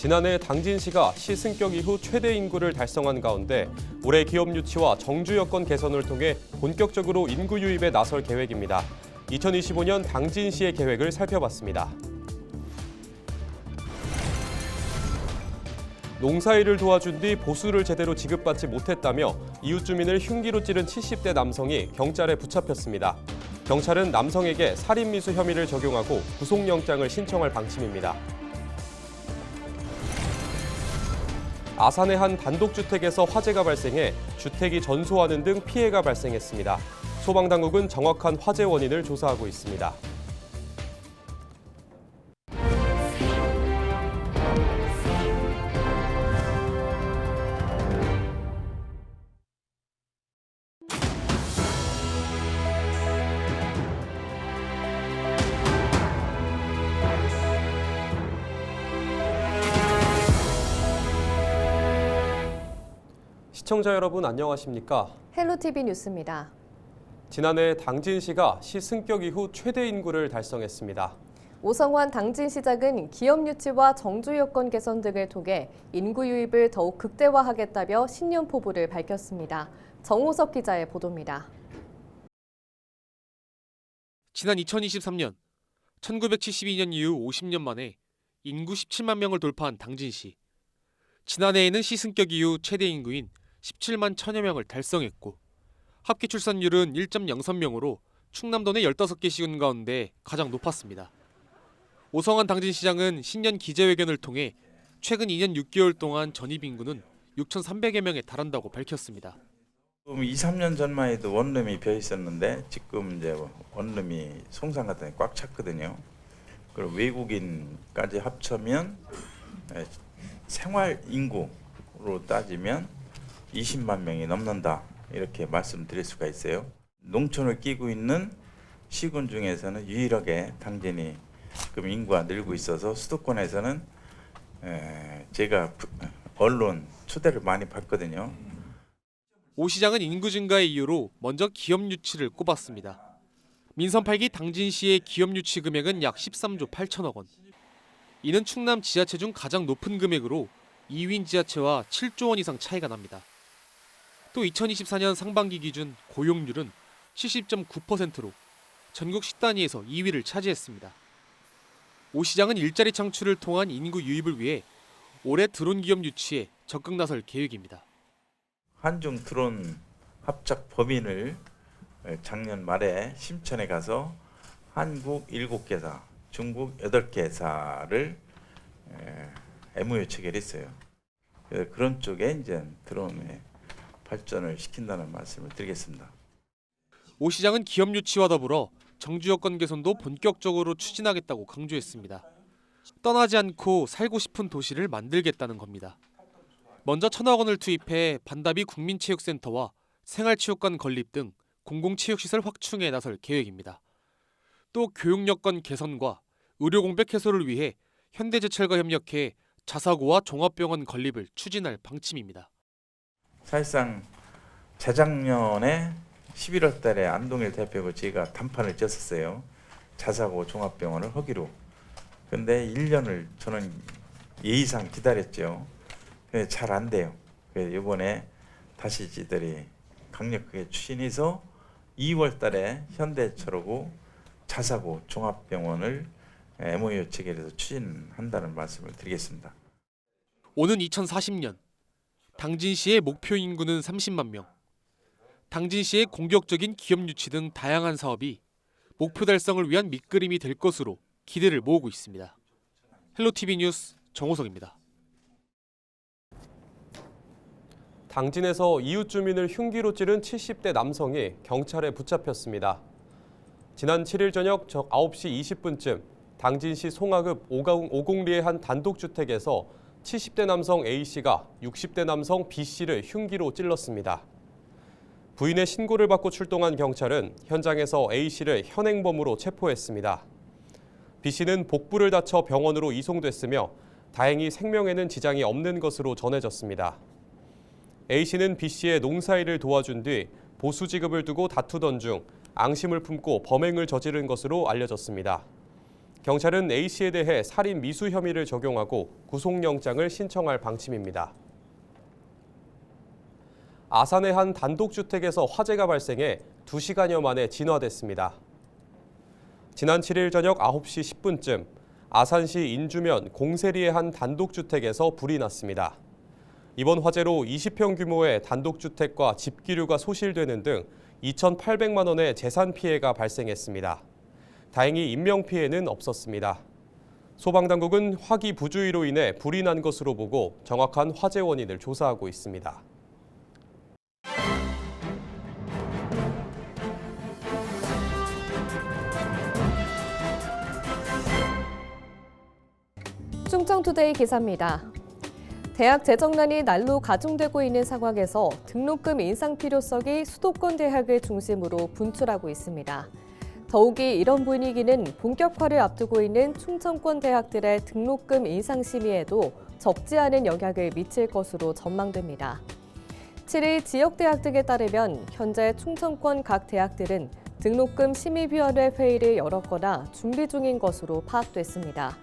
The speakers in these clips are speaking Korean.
지난해 당진시가 시 승격 이후 최대 인구를 달성한 가운데 올해 기업 유치와 정주 여건 개선을 통해 본격적으로 인구 유입에 나설 계획입니다. 2025년 당진시의 계획을 살펴봤습니다. 농사일을 도와준 뒤 보수를 제대로 지급받지 못했다며 이웃 주민을 흉기로 찌른 70대 남성이 경찰에 붙잡혔습니다. 경찰은 남성에게 살인미수 혐의를 적용하고 구속영장을 신청할 방침입니다. 아산의 한 단독주택에서 화재가 발생해 주택이 전소하는 등 피해가 발생했습니다. 소방당국은 정확한 화재 원인을 조사하고 있습니다. 시청자 여러분 안녕하십니까? 헬로티비 뉴스입니다. 지난해 당진시가 시 승격 이후 최대 인구를 달성했습니다. 오성환 당진시장은 기업 유치와 정주 여건 개선 등을 통해 인구 유입을 더욱 극대화하겠다며 신년 포부를 밝혔습니다. 정호석 기자의 보도입니다. 지난 2023년 1972년 이후 50년 만에 인구 17만 명을 돌파한 당진시. 지난해에는 시 승격 이후 최대 인구인 17만 1000여 명을 달성했고 합계 출산율은 1.03명으로 충남도 내 15개 시군 가운데 가장 높았습니다. 오성환 당진시장은 신년 기자회견을 통해 최근 2년 6개월 동안 전입 인구는 6,300여 명에 달한다고 밝혔습니다. 2, 3년 전만 해도 원룸이 벼 있었는데 지금 이제 원룸이 송산 같은 데 꽉 찼거든요. 그리고 외국인까지 합치면 생활 인구로 따지면 20만 명이 넘는다 이렇게 말씀드릴 수가 있어요. 농촌을 끼고 있는 시군 중에서는 유일하게 당진이 지금 인구가 늘고 있어서 수도권에서는 제가 언론 초대를 많이 받거든요. 오 시장은 인구 증가의 이유로 먼저 기업 유치를 꼽았습니다. 민선 8기 당진시의 기업 유치 금액은 약 13조 8천억 원. 이는 충남 지자체 중 가장 높은 금액으로 2위인 지자체와 7조 원 이상 차이가 납니다. 또 2024년 상반기 기준 고용률은 70.9%로 전국 10단위에서 2위를 차지했습니다. 오 시장은 일자리 창출을 통한 인구 유입을 위해 올해 드론 기업 유치에 적극 나설 계획입니다. 한중 드론 합작 법인을 작년 말에 심천에 가서 한국 7개사, 중국 8개사를 MOU 체결했어요. 그래서 그런 쪽에 이제 드론의 발전을 시킨다는 말씀을 드리겠습니다. 오 시장은 기업 유치와 더불어 정주 여건 개선도 본격적으로 추진하겠다고 강조했습니다. 떠나지 않고 살고 싶은 도시를 만들겠다는 겁니다. 먼저 1,000억 원을 투입해 반다비 국민체육센터와 생활체육관 건립 등 공공체육시설 확충에 나설 계획입니다. 또 교육 여건 개선과 의료 공백 해소를 위해 현대제철과 협력해 자사고와 종합병원 건립을 추진할 방침입니다. 사실상 재작년에 11월 달에 안동일 대표하고 제가 담판을 쳤었어요. 자사고 종합병원을 하기로. 근데 1년을 저는 예의상 기다렸죠. 근데 잘 안 돼요. 그래서 이번에 다시 지들이 강력하게 추진해서 2월 달에 현대철하고 자사고 종합병원을 MOU 체결해서 추진한다는 말씀을 드리겠습니다. 오는 2040년 당진시의 목표 인구는 30만 명. 당진시의 공격적인 기업 유치 등 다양한 사업이 목표 달성을 위한 밑그림이 될 것으로 기대를 모으고 있습니다. 헬로티비 뉴스 정호석입니다. 당진에서 이웃 주민을 흉기로 찌른 70대 남성이 경찰에 붙잡혔습니다. 지난 7일 저녁 9시 20분쯤 당진시 송하읍 오공리의 한 단독주택에서 70대 남성 A씨가 60대 남성 B씨를 흉기로 찔렀습니다. 부인의 신고를 받고 출동한 경찰은 현장에서 A씨를 현행범으로 체포했습니다. B씨는 복부를 다쳐 병원으로 이송됐으며 다행히 생명에는 지장이 없는 것으로 전해졌습니다. A씨는 B씨의 농사일을 도와준 뒤 보수 지급을 두고 다투던 중 앙심을 품고 범행을 저지른 것으로 알려졌습니다. 경찰은 A씨에 대해 살인 미수 혐의를 적용하고 구속영장을 신청할 방침입니다. 아산의 한 단독주택에서 화재가 발생해 2시간여 만에 진화됐습니다. 지난 7일 저녁 9시 10분쯤 아산시 인주면 공세리의 한 단독주택에서 불이 났습니다. 이번 화재로 20평 규모의 단독주택과 집기류가 소실되는 등 2,800만 원의 재산 피해가 발생했습니다. 다행히 인명피해는 없었습니다. 소방당국은 화기 부주의로 인해 불이 난 것으로 보고 정확한 화재 원인을 조사하고 있습니다. 충청투데이 기사입니다. 대학 재정난이 날로 가중되고 있는 상황에서 등록금 인상 필요성이 수도권 대학을 중심으로 분출하고 있습니다. 더욱이 이런 분위기는 본격화를 앞두고 있는 충청권 대학들의 등록금 인상 심의에도 적지 않은 영향을 미칠 것으로 전망됩니다. 7일 지역대학 등에 따르면 현재 충청권 각 대학들은 등록금 심의위원회 회의를 열었거나 준비 중인 것으로 파악됐습니다.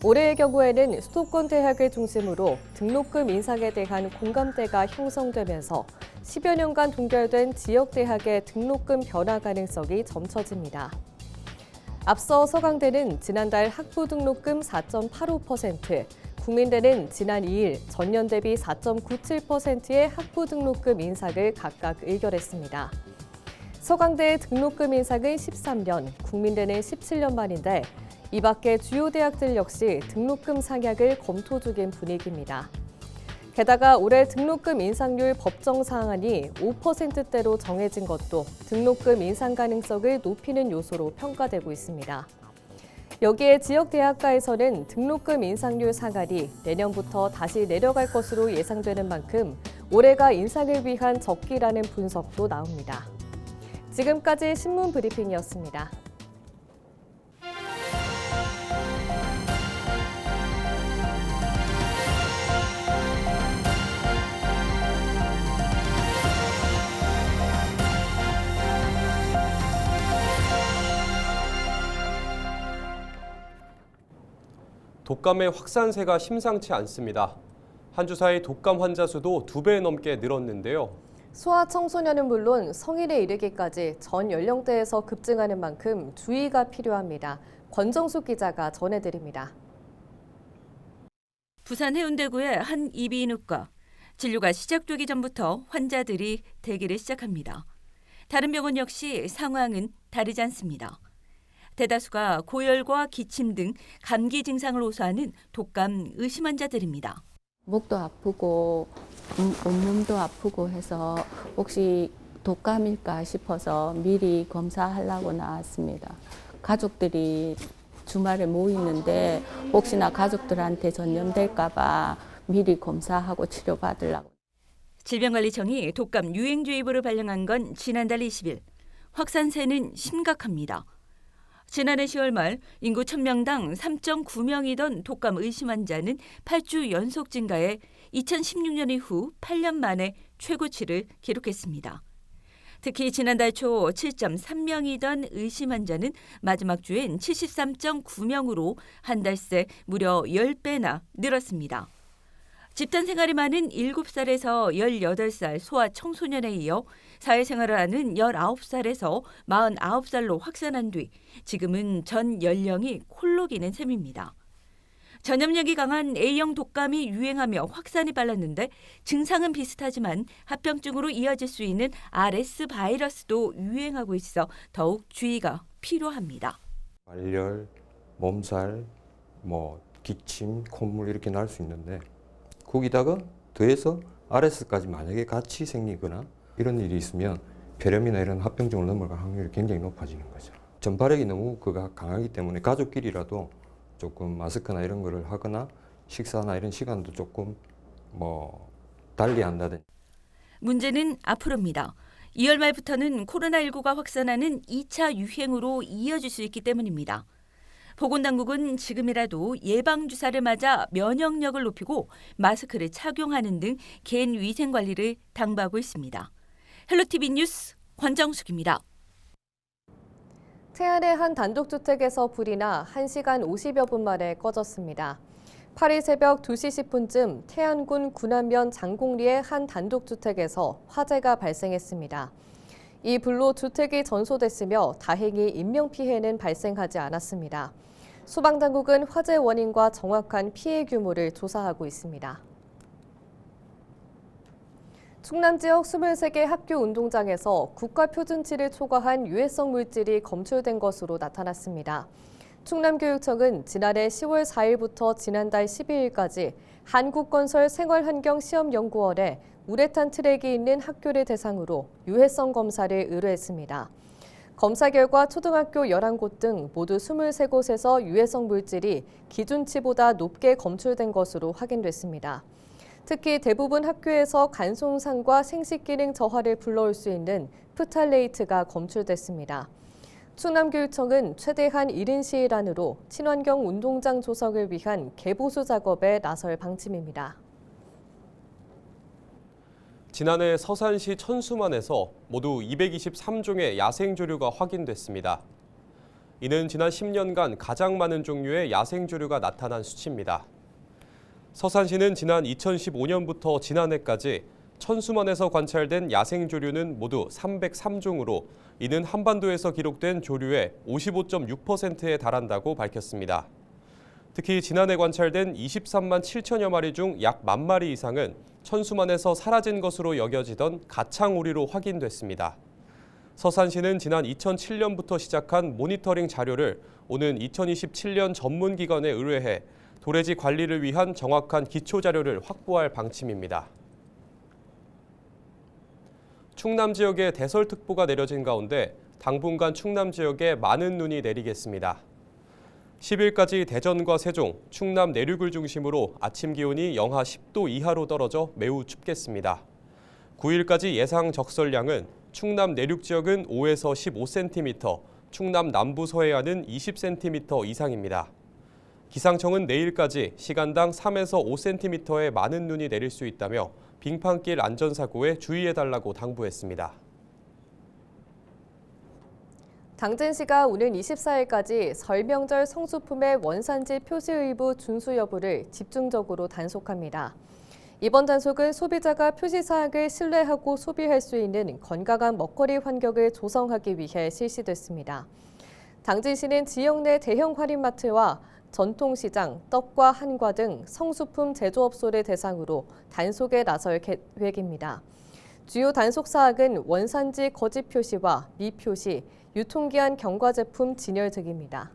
올해의 경우에는 수도권 대학을 중심으로 등록금 인상에 대한 공감대가 형성되면서 10여 년간 동결된 지역 대학의 등록금 변화 가능성이 점쳐집니다. 앞서 서강대는 지난달 학부 등록금 4.85%, 국민대는 지난 2일 전년 대비 4.97%의 학부 등록금 인상을 각각 의결했습니다. 서강대의 등록금 인상은 13년, 국민대는 17년 만인데 이 밖에 주요 대학들 역시 등록금 상향을 검토 중인 분위기입니다. 게다가 올해 등록금 인상률 법정 상한이 5%대로 정해진 것도 등록금 인상 가능성을 높이는 요소로 평가되고 있습니다. 여기에 지역 대학가에서는 등록금 인상률 상한이 내년부터 다시 내려갈 것으로 예상되는 만큼 올해가 인상을 위한 적기라는 분석도 나옵니다. 지금까지 신문 브리핑이었습니다. 독감의 확산세가 심상치 않습니다. 한 주 사이 독감 환자 수도 2배 넘게 늘었는데요. 소아청소년은 물론 성인에 이르기까지 전 연령대에서 급증하는 만큼 주의가 필요합니다. 권정숙 기자가 전해드립니다. 부산 해운대구의 한 이비인후과. 진료가 시작되기 전부터 환자들이 대기를 시작합니다. 다른 병원 역시 상황은 다르지 않습니다. 대다수가 고열과 기침 등 감기 증상을 호소하는 독감 의심 환자들입니다. 목도 아프고 온몸도 아프고 해서 혹시 독감일까 싶어서 미리 검사하려고 나왔습니다. 가족들이 주말에 모이는데 혹시나 가족들한테 전염될까 봐 미리 검사하고 치료받으려고. 질병관리청이 독감 유행주의보를 발령한 건 지난달 20일. 확산세는 심각합니다. 지난해 10월 말 인구 1000명당 3.9명이던 독감 의심 환자는 8주 연속 증가해 2016년 이후 8년 만에 최고치를 기록했습니다. 특히 지난달 초 7.3명이던 의심 환자는 마지막 주엔 73.9명으로 한 달 새 무려 10배나 늘었습니다. 집단 생활이 많은 7살에서 18살 소아 청소년에 이어 사회생활을 하는 19살에서 49살로 확산한 뒤 지금은 전 연령이 콜록이는 셈입니다. 전염력이 강한 A형 독감이 유행하며 확산이 빨랐는데 증상은 비슷하지만 합병증으로 이어질 수 있는 RS 바이러스도 유행하고 있어 더욱 주의가 필요합니다. 발열, 몸살, 기침, 콧물 이렇게 날 수 있는데 거기다가 더해서 RS까지 만약에 같이 생기거나 이런 일이 있으면 폐렴이나 이런 합병증을 넘어갈 확률이 굉장히 높아지는 거죠. 전파력이 너무 강하기 때문에 가족끼리라도 조금 마스크나 이런 거를 하거나 식사나 이런 시간도 조금 달리 한다든지. 문제는 앞으로입니다. 2월 말부터는 코로나19가 확산하는 2차 유행으로 이어질 수 있기 때문입니다. 보건당국은 지금이라도 예방주사를 맞아 면역력을 높이고 마스크를 착용하는 등 개인 위생 관리를 당부하고 있습니다. 헬로티비 뉴스 권정숙입니다. 태안의 한 단독주택에서 불이 나 1시간 50여 분 만에 꺼졌습니다. 8일 새벽 2시 10분쯤 태안군 군안면 장곡리의 한 단독주택에서 화재가 발생했습니다. 이 불로 주택이 전소됐으며 다행히 인명피해는 발생하지 않았습니다. 소방당국은 화재 원인과 정확한 피해 규모를 조사하고 있습니다. 충남 지역 23개 학교 운동장에서 국가표준치를 초과한 유해성 물질이 검출된 것으로 나타났습니다. 충남교육청은 지난해 10월 4일부터 지난달 12일까지 한국건설생활환경시험연구원에 우레탄 트랙이 있는 학교를 대상으로 유해성 검사를 의뢰했습니다. 검사 결과 초등학교 11곳 등 모두 23곳에서 유해성 물질이 기준치보다 높게 검출된 것으로 확인됐습니다. 특히 대부분 학교에서 간손상과 생식기능 저하를 불러올 수 있는 프탈레이트가 검출됐습니다. 충남교육청은 최대한 이른 시일 안으로 친환경 운동장 조성을 위한 개보수 작업에 나설 방침입니다. 지난해 서산시 천수만에서 모두 223종의 야생조류가 확인됐습니다. 이는 지난 10년간 가장 많은 종류의 야생조류가 나타난 수치입니다. 서산시는 지난 2015년부터 지난해까지 천수만에서 관찰된 야생조류는 모두 303종으로 이는 한반도에서 기록된 조류의 55.6%에 달한다고 밝혔습니다. 특히 지난해 관찰된 23만 7천여 마리 중 약 1만 마리 이상은 천수만에서 사라진 것으로 여겨지던 가창오리로 확인됐습니다. 서산시는 지난 2007년부터 시작한 모니터링 자료를 오는 2027년 전문기관에 의뢰해 도래지 관리를 위한 정확한 기초 자료를 확보할 방침입니다. 충남 지역에 대설특보가 내려진 가운데 당분간 충남 지역에 많은 눈이 내리겠습니다. 10일까지 대전과 세종, 충남 내륙을 중심으로 아침 기온이 영하 10도 이하로 떨어져 매우 춥겠습니다. 9일까지 예상 적설량은 충남 내륙 지역은 5에서 15cm, 충남 남부 서해안은 20cm 이상입니다. 기상청은 내일까지 시간당 3에서 5cm의 많은 눈이 내릴 수 있다며 빙판길 안전사고에 주의해달라고 당부했습니다. 당진시가 오는 24일까지 설 명절 성수품의 원산지 표시 의무 준수 여부를 집중적으로 단속합니다. 이번 단속은 소비자가 표시 사항을 신뢰하고 소비할 수 있는 건강한 먹거리 환경을 조성하기 위해 실시됐습니다. 당진시는 지역 내 대형 할인마트와 전통시장, 떡과 한과 등 성수품 제조업소를 대상으로 단속에 나설 계획입니다. 주요 단속 사항은 원산지 거짓 표시와 미표시, 유통기한 경과 제품 진열 등입니다.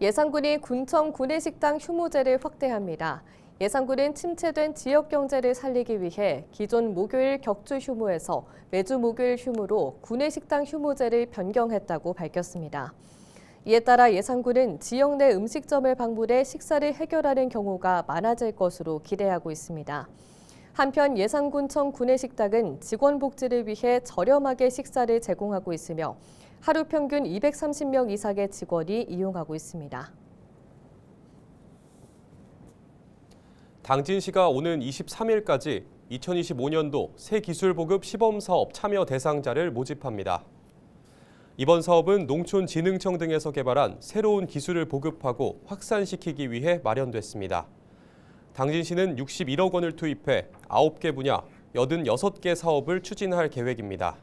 예산군이 군청 구내식당 휴무제를 확대합니다. 예산군은 침체된 지역 경제를 살리기 위해 기존 목요일 격주 휴무에서 매주 목요일 휴무로 구내식당 휴무제를 변경했다고 밝혔습니다. 이에 따라 예산군은 지역 내 음식점을 방문해 식사를 해결하는 경우가 많아질 것으로 기대하고 있습니다. 한편 예산군청 구내식당은 직원 복지를 위해 저렴하게 식사를 제공하고 있으며 하루 평균 230명 이상의 직원이 이용하고 있습니다. 당진시가 오는 23일까지 2025년도 새기술보급 시범사업 참여 대상자를 모집합니다. 이번 사업은 농촌진흥청 등에서 개발한 새로운 기술을 보급하고 확산시키기 위해 마련됐습니다. 당진시는 61억 원을 투입해 9개 분야 86개 사업을 추진할 계획입니다.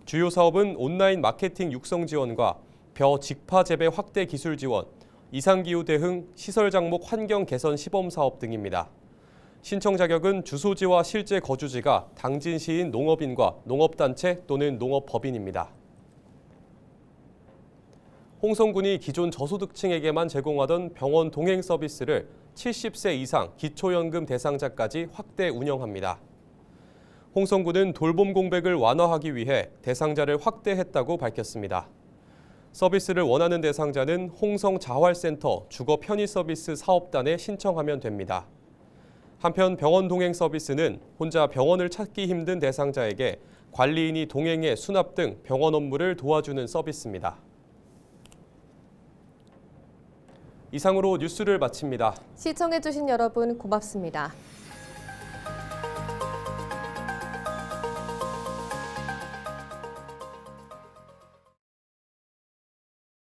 주요 사업은 온라인 마케팅 육성 지원과 벼 직파 재배 확대 기술 지원, 이상기후 대응 시설 장목 환경 개선 시범 사업 등입니다. 신청 자격은 주소지와 실제 거주지가 당진시인 농업인과 농업단체 또는 농업법인입니다. 홍성군이 기존 저소득층에게만 제공하던 병원 동행 서비스를 70세 이상 기초연금 대상자까지 확대 운영합니다. 홍성군은 돌봄 공백을 완화하기 위해 대상자를 확대했다고 밝혔습니다. 서비스를 원하는 대상자는 홍성자활센터 주거편의서비스 사업단에 신청하면 됩니다. 한편 병원 동행 서비스는 혼자 병원을 찾기 힘든 대상자에게 관리인이 동행해 수납 등 병원 업무를 도와주는 서비스입니다. 이상으로 뉴스를 마칩니다. 시청해주신 여러분 고맙습니다.